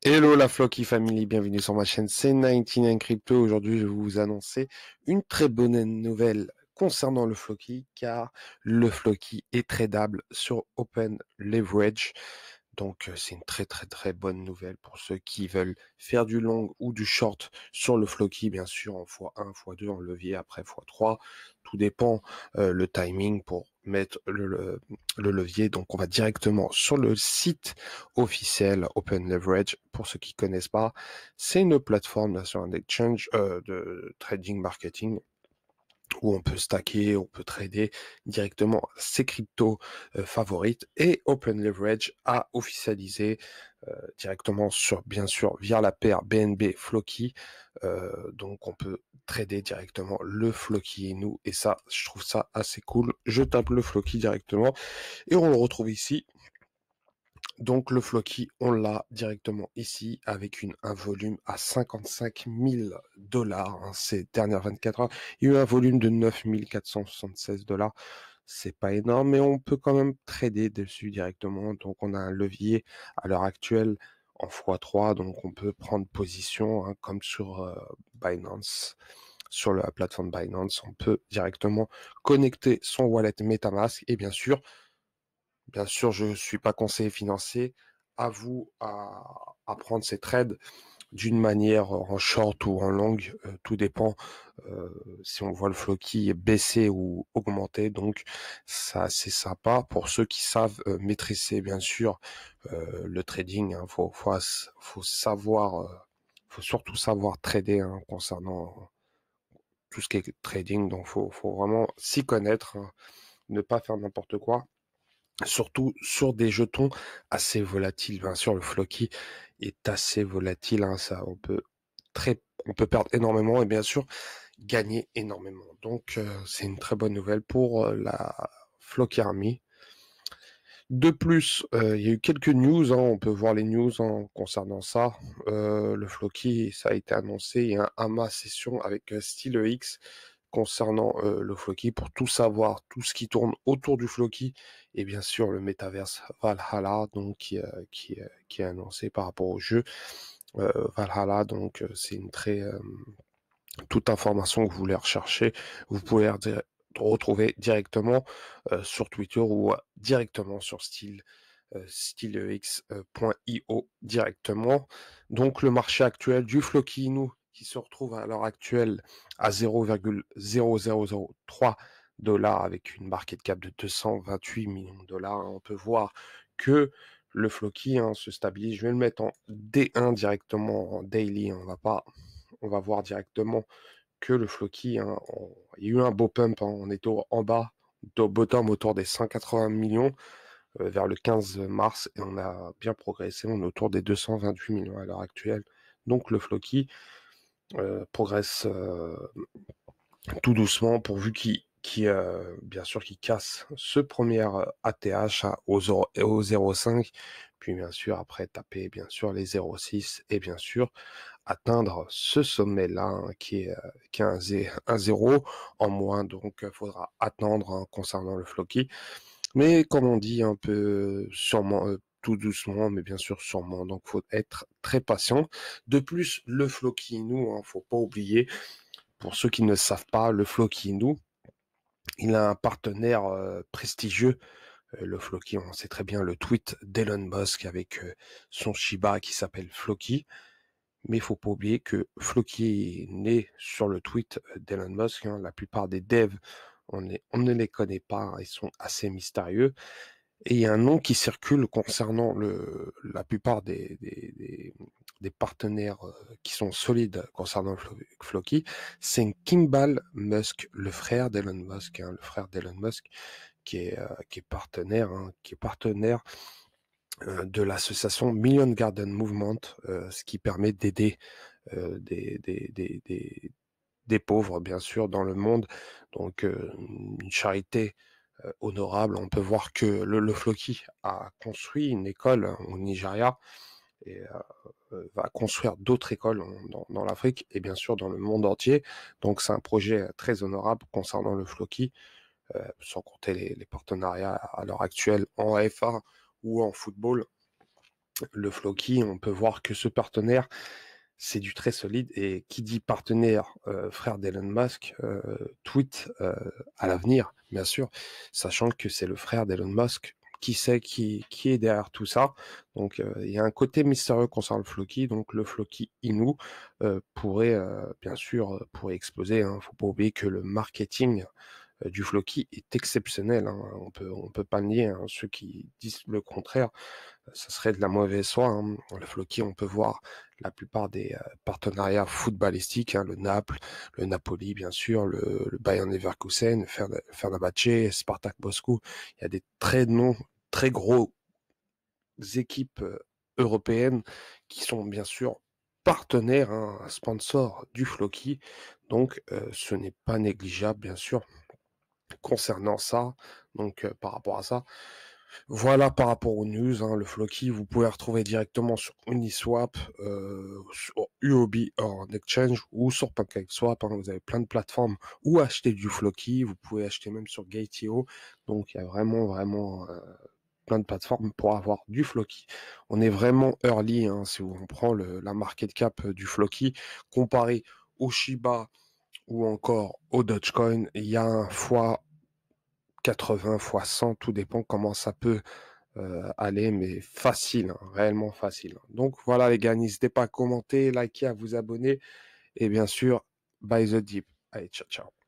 Hello la Flocky Family, bienvenue sur ma chaîne C99 Crypto. Aujourd'hui, je vais vous annoncer une très bonne nouvelle concernant le Flocky, car le Flocky est tradable sur Open Leverage. Donc, c'est une très bonne nouvelle pour ceux qui veulent faire du long ou du short sur le Flocky, bien sûr, en x1, x2, en levier, après x3. Tout dépend le timing pour mettre le levier. Donc, on va directement sur le site officiel Open Leverage. Pour ceux qui connaissent pas, c'est une plateforme sur un exchange de trading marketing où on peut stacker, on peut trader directement ses cryptos favorites, et Open Leverage a officialisé directement sur, bien sûr, via la paire BNB Flocky, donc on peut trader directement le Flocky et ça, je trouve ça assez cool. Je tape le Flocky directement et on le retrouve ici. Donc le Flocky, on l'a directement ici avec un volume à 55 000 dollars ces dernières 24 heures. Il y a eu un volume de 9 476 dollars. C'est pas énorme, mais on peut quand même trader dessus directement. Donc on a un levier à l'heure actuelle en x3, donc on peut prendre position comme sur Binance. Sur la plateforme Binance, on peut directement connecter son wallet MetaMask et bien sûr, je suis pas conseiller financier. À vous à prendre ces trades d'une manière en short ou en longue. Tout dépend si on voit le flocky baisser ou augmenter. Donc, ça, c'est sympa pour ceux qui savent maîtriser, bien sûr, le trading. Faut savoir, faut surtout savoir trader concernant tout ce qui est trading. Donc, faut vraiment s'y connaître, ne pas faire n'importe quoi. Surtout sur des jetons assez volatiles. Bien sûr, le Flocky est assez volatile, ça, on peut perdre énormément et bien sûr gagner énormément. Donc, c'est une très bonne nouvelle pour la Flocky Army. De plus, il y a eu quelques news, on peut voir les news concernant ça. Le Flocky, ça a été annoncé, il y a un AMA session avec StyleX concernant le Flocky pour tout savoir, tout ce qui tourne autour du Flocky et bien sûr le Metaverse Valhalla, donc qui est annoncé par rapport au jeu Valhalla. Donc c'est une toute information que vous voulez rechercher, vous pouvez retrouver directement sur Twitter ou directement sur stylex.io directement. Donc le marché actuel du Flocky Inu qui se retrouve à l'heure actuelle à 0,0003 dollars avec une market cap de 228 millions de dollars. On peut voir que le Flocky se stabilise. Je vais le mettre en D1 directement, en daily. On va voir directement que le Flocky, il y a eu un beau pump, on est en bas, au bottom autour des 180 millions vers le 15 mars et on a bien progressé, on est autour des 228 millions à l'heure actuelle. Donc le Flocky progresse tout doucement pourvu bien sûr qu'il casse ce premier ATH au 0,5, puis bien sûr après taper bien sûr les 0,6 et bien sûr atteindre ce sommet-là qui est un 0 en moins, donc il faudra attendre concernant le Flocky. Mais comme on dit, un peu sûrement, tout doucement, mais bien sûr sûrement, donc faut être très patient. De plus, le Flocky Inu, faut pas oublier, pour ceux qui ne savent pas, le Flocky Inu, il a un partenaire prestigieux. Le Flocky, on sait très bien le tweet d'Elon Musk avec son Shiba qui s'appelle Flocky. Mais il faut pas oublier que Flocky est né sur le tweet d'Elon Musk. La plupart des devs, on ne les connaît pas, ils sont assez mystérieux. Et il y a un nom qui circule concernant la plupart des partenaires qui sont solides concernant Flocky. C'est Kimball Musk, le frère d'Elon Musk, le frère d'Elon Musk, qui est partenaire, de l'association Million Garden Movement, ce qui permet d'aider des pauvres, bien sûr, dans le monde. Donc, une charité honorable. On peut voir que le Flocky a construit une école au Nigeria et va construire d'autres écoles dans l'Afrique et bien sûr dans le monde entier. Donc, c'est un projet très honorable concernant le Flocky, sans compter les partenariats à l'heure actuelle en FA ou en football. Le Floki, on peut voir que ce partenaire, c'est du très solide et qui dit partenaire, frère d'Elon Musk, tweet, à l'avenir, bien sûr, sachant que c'est le frère d'Elon Musk. Qui sait qui est derrière tout ça? Donc, il y a un côté mystérieux concernant le Floki, donc le Floki Inu, pourrait, bien sûr, pourrait exploser, hein. Faut pas oublier que le marketing, du Floki est exceptionnel, hein. On peut pas le nier, hein. Ceux qui disent le contraire, ça serait de la mauvaise foi, hein. Le Floki, on peut voir la plupart des partenariats footballistiques, hein, le Naples, le Napoli, bien sûr, le Bayern Leverkusen, le Fenerbahçe, Spartak Moscou. Il y a des très gros équipes européennes qui sont bien sûr partenaires, hein, sponsors du Floki. Donc, ce n'est pas négligeable, bien sûr, concernant ça. Donc, par rapport à ça, voilà par rapport aux news, hein, le Floki, vous pouvez retrouver directement sur Uniswap, sur UOB en exchange ou sur PancakeSwap, hein. Vous avez plein de plateformes où acheter du Floki. Vous pouvez acheter même sur Gate.io. Donc il y a vraiment, plein de plateformes pour avoir du Floki. On est vraiment early, hein, si on prend la market cap, du Floki comparé au Shiba ou encore au Dogecoin, il y a un fois 80, fois 100, tout dépend comment ça peut aller, mais facile, hein, réellement facile. Donc voilà les gars, n'hésitez pas à commenter, liker, à vous abonner et bien sûr, buy the dip. Allez, ciao, ciao.